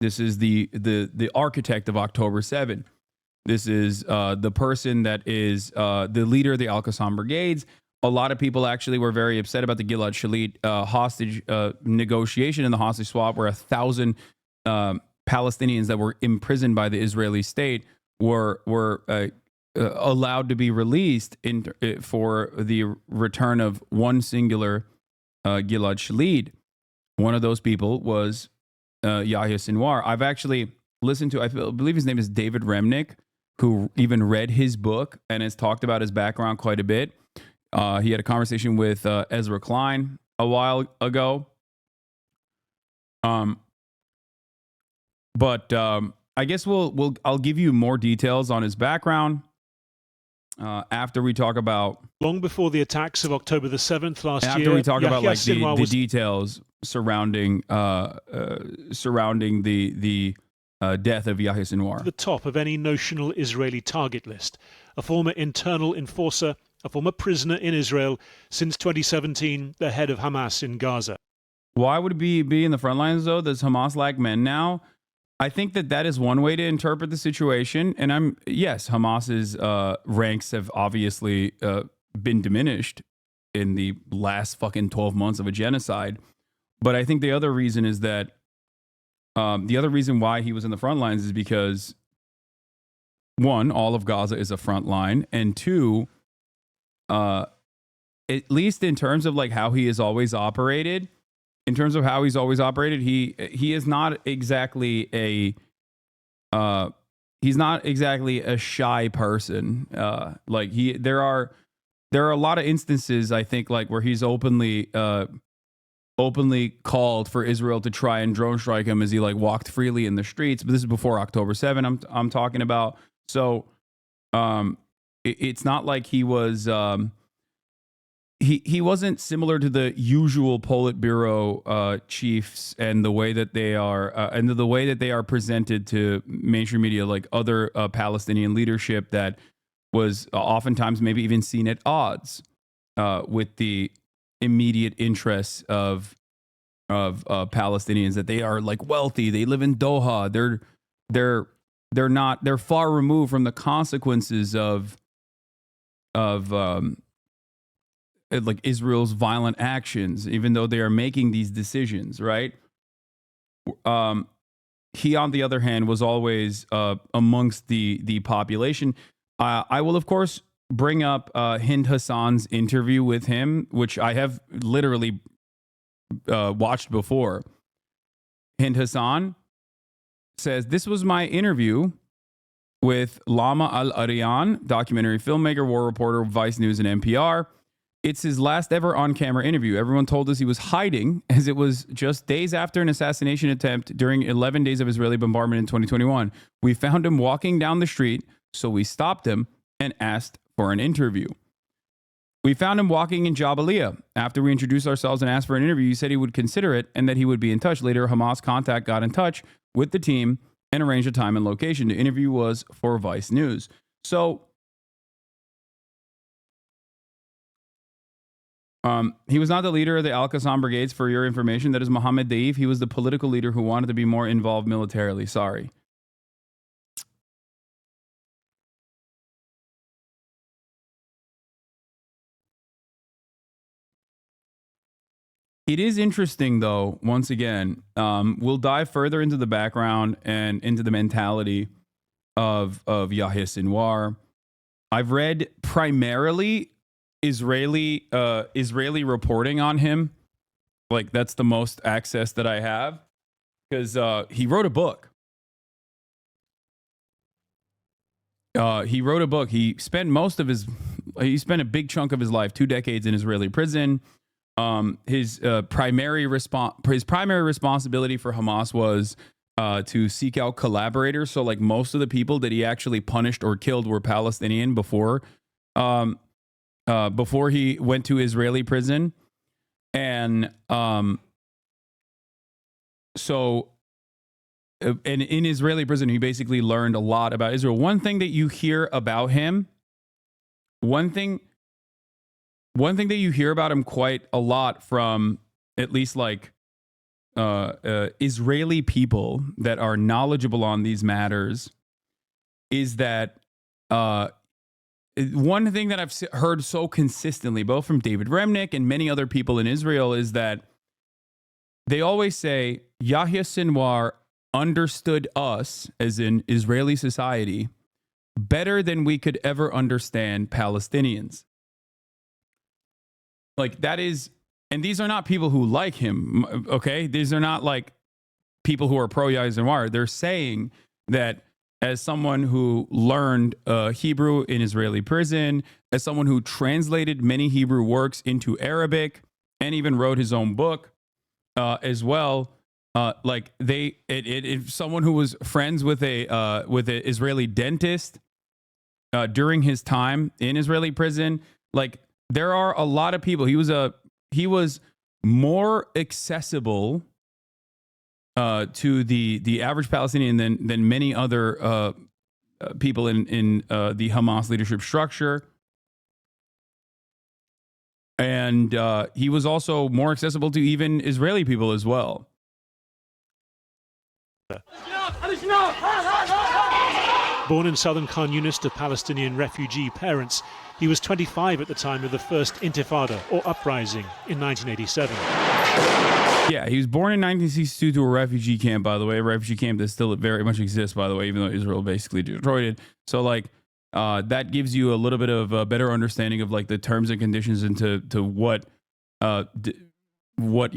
This is the architect of October 7. This is the person that is the leader of the Al-Qassam brigades. A lot of people actually were very upset about the Gilad Shalit hostage negotiation and the hostage swap, where 1,000 Palestinians that were imprisoned by the Israeli state were allowed to be released for the return of one singular Gilad Shalit. One of those people was Yahya Sinwar. I've actually listened to, I believe his name is David Remnick, who even read his book and has talked about his background quite a bit. He had a conversation with Ezra Klein a while ago. But I guess I'll give you more details on his background after we talk about, long before the attacks of October the 7th last year. After we talk about like Sinwar the details surrounding the death of Yahya Sinwar. The top of any notional Israeli target list. A former internal enforcer, a former prisoner in Israel, since 2017, the head of Hamas in Gaza. Why would he be in the front lines, though? Does Hamas lack men now? I think that is one way to interpret the situation. And yes, Hamas's ranks have obviously been diminished in the last fucking 12 months of a genocide. But I think the other reason is that the other reason why he was in the front lines is because, one, all of Gaza is a front line, and two, at least in terms of like how he has always operated. In terms of how he's always operated, he is not exactly a shy person. There are a lot of instances, I think, like where he's openly called for Israel to try and drone strike him as he like walked freely in the streets. But this is before October 7. I'm talking about. So it's not like he was. He wasn't similar to the usual Politburo chiefs and the way that they are presented to mainstream media, like other Palestinian leadership that was oftentimes maybe even seen at odds with the immediate interests of Palestinians. That they are like wealthy, they live in Doha, they're far removed from the consequences of like Israel's violent actions, even though they are making these decisions, right? He, on the other hand, was always amongst the population. I will, of course, bring up Hind Hassan's interview with him, which I have literally watched before. Hind Hassan says, "This was my interview with Lama Al-Arian, documentary filmmaker, war reporter, Vice News, and NPR. It's his last ever on-camera interview. Everyone told us he was hiding, as it was just days after an assassination attempt during 11 days of Israeli bombardment in 2021. We found him walking down the street, so we stopped him and asked for an interview. We found him walking in Jabalia. After we introduced ourselves and asked for an interview, he said he would consider it and that he would be in touch. Later, Hamas contact got in touch with the team and arranged a time and location. The interview was for Vice News." So he was not the leader of the Al-Qassam brigades, for your information. That is Mohammed Daif. He was the political leader who wanted to be more involved militarily. Sorry. It is interesting, though, once again, we'll dive further into the background and into the mentality of Yahya Sinwar. I've read primarily Israeli reporting on him. Like, that's the most access that I have, because he wrote a book. He spent a big chunk of his life, 2 decades in Israeli prison. His primary responsibility for Hamas was to seek out collaborators. So like most of the people that he actually punished or killed were Palestinian before he went to Israeli prison. And and in Israeli prison, he basically learned a lot about Israel. One thing that you hear about him, one thing that you hear about him quite a lot from at least like Israeli people that are knowledgeable on these matters is that one thing that I've heard so consistently, both from David Remnick and many other people in Israel, is that they always say Yahya Sinwar understood us, as in Israeli society, better than we could ever understand Palestinians. Like, that is, and these are not people who like him, okay? These are not like people who are pro Yahya Sinwar. They're saying that as someone who learned Hebrew in Israeli prison, as someone who translated many Hebrew works into Arabic and even wrote his own book as well, if someone who was friends with an Israeli dentist during his time in Israeli prison, like, there are a lot of people. He was more accessible to the average Palestinian than many other people in the Hamas leadership structure. And he was also more accessible to even Israeli people as well. Born in southern Khan Yunis to Palestinian refugee parents, he was 25 at the time of the first Intifada, or uprising, in 1987. Yeah, he was born in 1962 to a refugee camp, by the way, a refugee camp that still very much exists, by the way, even though Israel basically destroyed it. So, like, that gives you a little bit of a better understanding of, like, the terms and conditions into what the world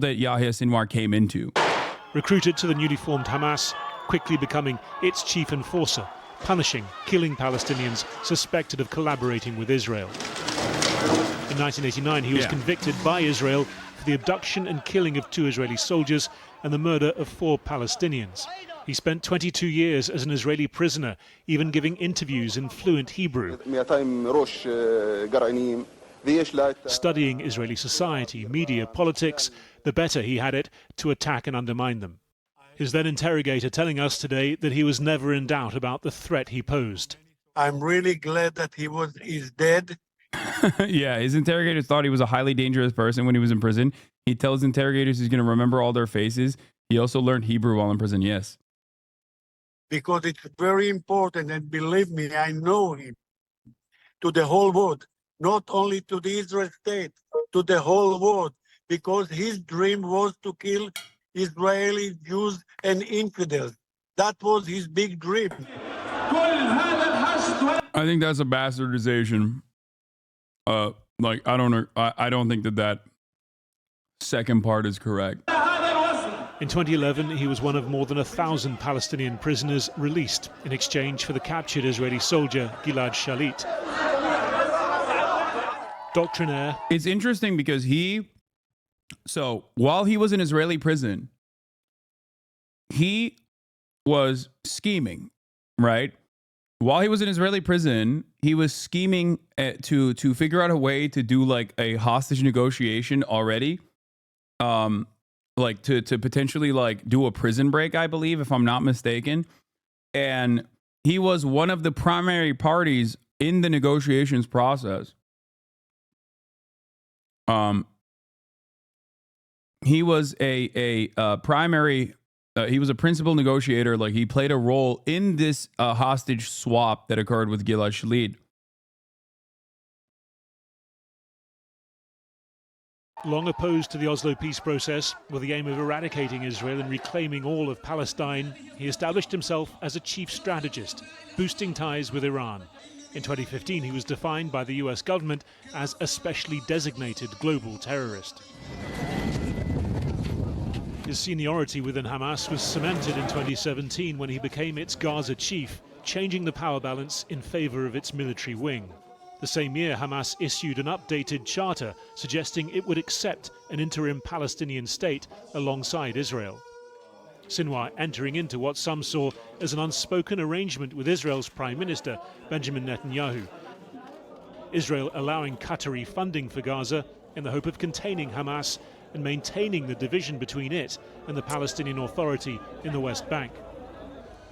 that Yahya Sinwar came into. Recruited to the newly formed Hamas, quickly becoming its chief enforcer, punishing, killing Palestinians suspected of collaborating with Israel. In 1989, he was convicted by Israel for the abduction and killing of 2 Israeli soldiers and the murder of 4 Palestinians. He spent 22 years as an Israeli prisoner, even giving interviews in fluent Hebrew. Studying Israeli society, media, politics, the better he had it to attack and undermine them. His then interrogator telling us today that he was never in doubt about the threat he posed. I'm really glad that he's dead. Yeah, his interrogators thought he was a highly dangerous person when he was in prison. He tells interrogators he's going to remember all their faces. He also learned Hebrew while in prison, yes. Because it's very important, and believe me, I know him, to the whole world, not only to the Israel state, to the whole world, because his dream was to kill Israeli Jews and infidels. That was his big dream. I think that's a bastardization. I don't think that second part is correct. In 2011, he was one of more than 1,000 Palestinian prisoners released in exchange for the captured Israeli soldier Gilad Shalit. Doctrinaire. It's interesting because while he was in Israeli prison, he was scheming, right? While he was in Israeli prison, he was scheming to figure out a way to do, like, a hostage negotiation already. Like to potentially, like, do a prison break, I believe, if I'm not mistaken. And he was one of the primary parties in the negotiations process. He was a primary. He was a principal negotiator. Like, he played a role in this hostage swap that occurred with Gilad Shalit. Long opposed to the Oslo peace process, with the aim of eradicating Israel and reclaiming all of Palestine, he established himself as a chief strategist, boosting ties with Iran. In 2015, he was defined by the US government as a specially designated global terrorist. His seniority within Hamas was cemented in 2017 when he became its Gaza chief, changing the power balance in favor of its military wing. The same year, Hamas issued an updated charter suggesting it would accept an interim Palestinian state alongside Israel. Sinwar entering into what some saw as an unspoken arrangement with Israel's Prime Minister, Benjamin Netanyahu. Israel allowing Qatari funding for Gaza in the hope of containing Hamas and maintaining the division between it and the Palestinian Authority in the West Bank.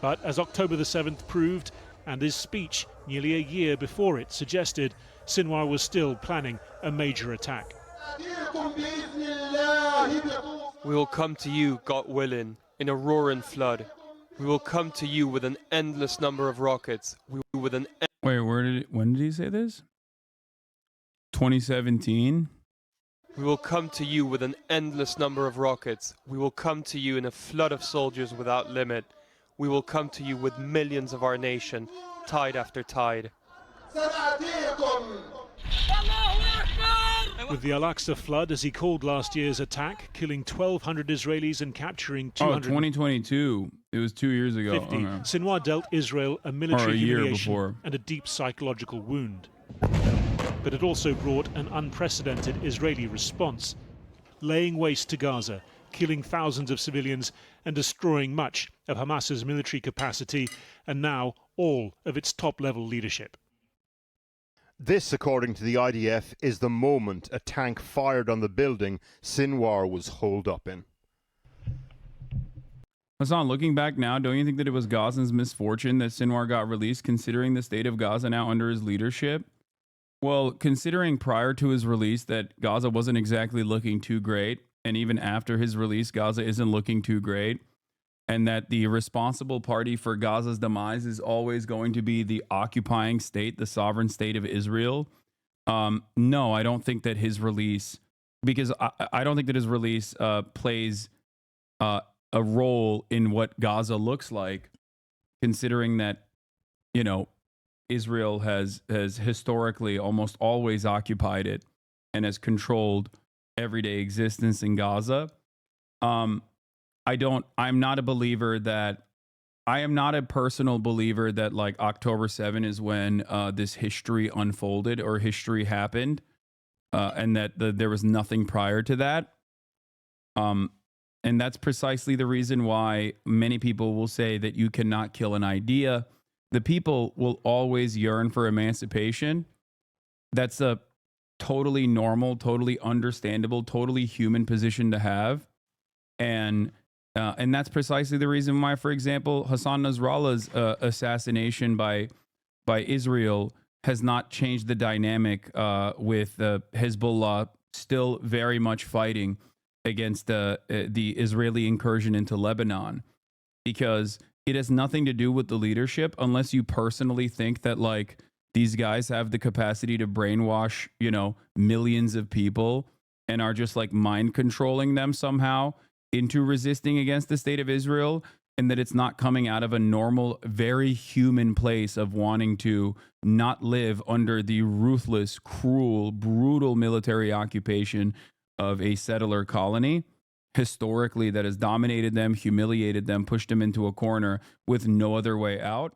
But as October the 7th proved, and his speech nearly a year before it suggested, Sinwar was still planning a major attack. We will come to you, God willing, in a roaring flood. We will come to you with an endless number of rockets. Wait, when did he say this? 2017? We will come to you with an endless number of rockets. We will come to you in a flood of soldiers without limit. We will come to you with millions of our nation, tide after tide. With the Al-Aqsa flood, as he called last year's attack, killing 1,200 Israelis and capturing 2022. It was 2 years ago. 50, Okay. Sinwar dealt Israel a military Or a year humiliation before. and a deep psychological wound. But it also brought an unprecedented Israeli response, laying waste to Gaza, killing thousands of civilians and destroying much of Hamas's military capacity and now all of its top-level leadership. This, according to the IDF, is the moment a tank fired on the building Sinwar was holed up in. Hasan, looking back now, don't you think that it was Gazan's misfortune that Sinwar got released, considering the state of Gaza now under his leadership? Well, considering prior to his release that Gaza wasn't exactly looking too great, and even after his release, Gaza isn't looking too great, and that the responsible party for Gaza's demise is always going to be the occupying state, the sovereign state of Israel. No, I don't think that his release, because I don't think that his release plays a role in what Gaza looks like, considering that, you know, Israel has historically almost always occupied it and has controlled everyday existence in Gaza. I'm not a believer that, I am not a personal believer that like October 7 is when this history unfolded or history happened, and that there was nothing prior to that. And that's precisely the reason why many people will say that you cannot kill an idea. The people will always yearn for emancipation. That's a totally normal, totally understandable, totally human position to have. And that's precisely the reason why, for example, Hassan Nasrallah's assassination by Israel has not changed the dynamic with Hezbollah still very much fighting against the Israeli incursion into Lebanon, because it has nothing to do with the leadership, unless you personally think that like these guys have the capacity to brainwash, you know, millions of people and are just like mind controlling them somehow into resisting against the state of Israel, and that it's not coming out of a normal, very human place of wanting to not live under the ruthless, cruel, brutal military occupation of a settler colony historically that has dominated them, humiliated them, pushed them into a corner with no other way out.